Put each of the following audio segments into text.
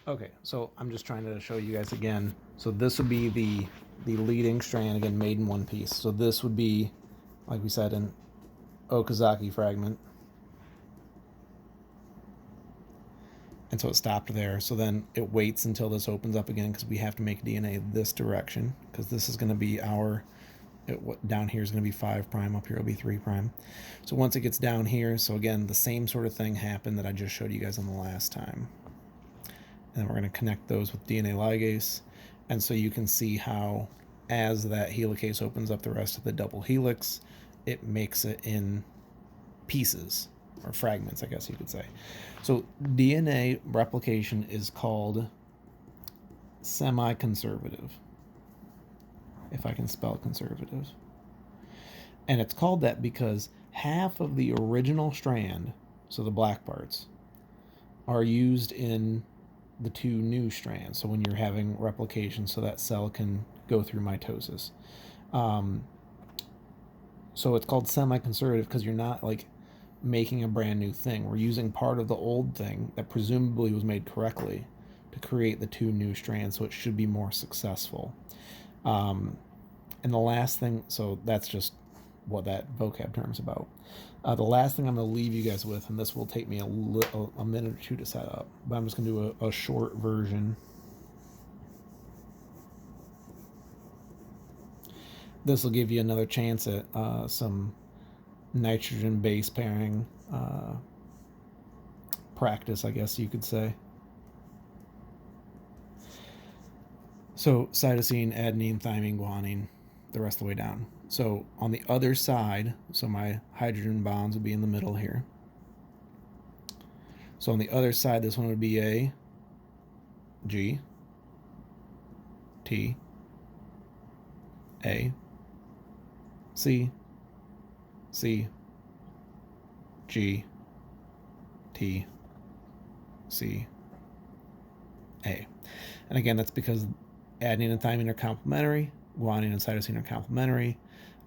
Okay, so I'm just trying to show you guys again. So this would be the leading strand, again, made in one piece. So this would be, like we said, an Okazaki fragment. And so it stopped there. So then it waits until this opens up again because we have to make DNA this direction because this is going to be our, down here is going to be 5 prime, up here will be 3 prime. So once it gets down here, so again, the same sort of thing happened that I just showed you guys on the last time. And then we're going to connect those with DNA ligase. And so you can see how as that helicase opens up the rest of the double helix, it makes it in pieces or fragments, I guess you could say. So DNA replication is called semi-conservative, if I can spell conservative. And it's called that because half of the original strand, so the black parts, are used in the 2 new strands. So when you're having replication, so that cell can go through mitosis. So it's called semi-conservative because you're not like making a brand new thing. We're using part of the old thing that presumably was made correctly to create the 2 new strands, so it should be more successful. And the last thing, so that's just what that vocab term is about. The last thing I'm going to leave you guys with, and this will take me a minute or 2 to set up, but I'm just going to do a short version. This will give you another chance at some nitrogen base pairing practice, I guess you could say. So cytosine, adenine, thymine, guanine, the rest of the way down. So on the other side, so my hydrogen bonds would be in the middle here. So on the other side, this one would be A, G, T, A, C, C, G, T, C, A. And again, that's because adenine and thymine are complementary, guanine and cytosine are complementary.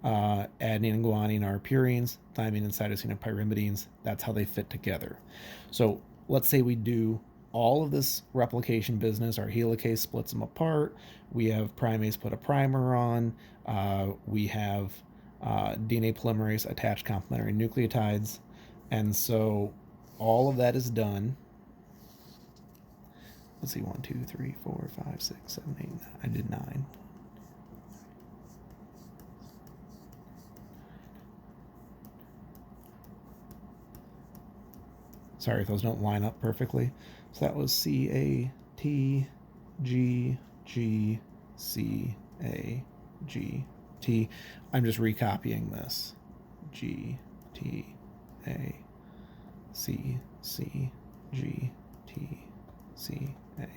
Adenine and guanine are purines, thymine and cytosine are pyrimidines. That's how they fit together. So let's say we do all of this replication business. Our helicase splits them apart. We have primase put a primer on. We have DNA polymerase attach complementary nucleotides. And so all of that is done. Let's see, 1, 2, 3, 4, 5, 6, 7, 8, 9. I did 9. Sorry if those don't line up perfectly. So that was C, A, T, G, G, C, A, G, T. I'm just recopying this. G, T, A, C, C, G, T, C, A.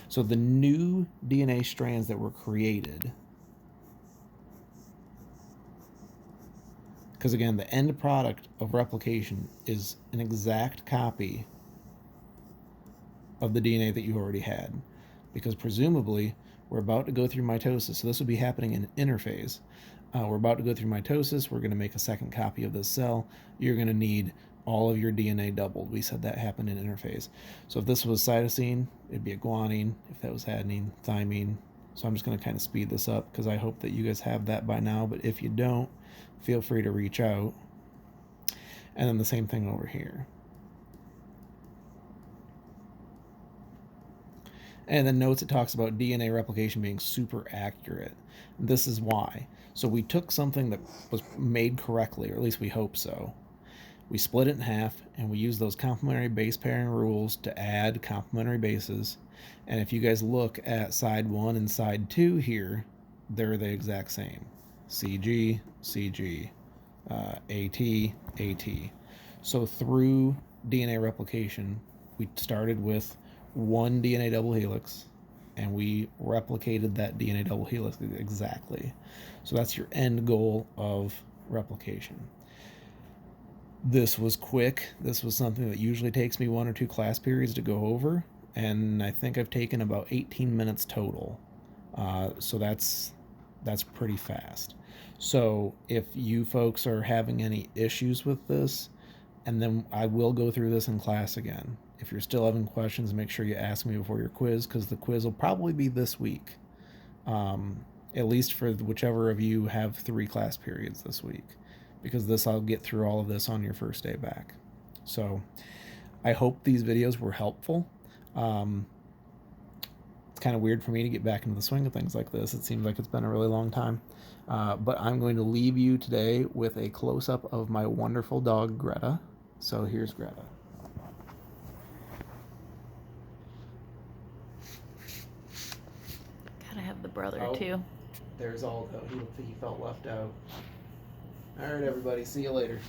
So the new DNA strands that were created, because again, the end product of replication is an exact copy of the DNA that you already had, because presumably we're about to go through mitosis. So this would be happening in interphase. We're about to go through mitosis. We're going to make a second copy of this cell. You're going to need all of your DNA doubled. We said that happened in interphase. So if this was cytosine, it'd be a guanine. If that was adenine, thymine. So I'm just going to kind of speed this up because I hope that you guys have that by now. But if you don't, feel free to reach out. And then the same thing over here. And then notes it talks about DNA replication being super accurate. This is why. So we took something that was made correctly, or at least we hope so. We split it in half, and we used those complementary base pairing rules to add complementary bases. And if you guys look at side 1 and side 2 here, they're the exact same. CG, CG, AT, AT. So through DNA replication, we started with 1 DNA double helix, and we replicated that DNA double helix exactly. So that's your end goal of replication. This was quick. This was something that usually takes me 1 or 2 class periods to go over, and I think I've taken about 18 minutes total. So that's pretty fast. So if you folks are having any issues with this, and then I will go through this in class again. If you're still having questions, make sure you ask me before your quiz, because the quiz will probably be this week. At least for whichever of you have 3 class periods this week, because this I'll get through all of this on your first day back. So I hope these videos were helpful. It's kind of weird for me to get back into the swing of things like this. It seems like it's been a really long time. But I'm going to leave you today with a close-up of my wonderful dog, Greta. So here's Greta. Gotta have the brother, too. There's Aldo. He felt left out. All right, everybody. See you later.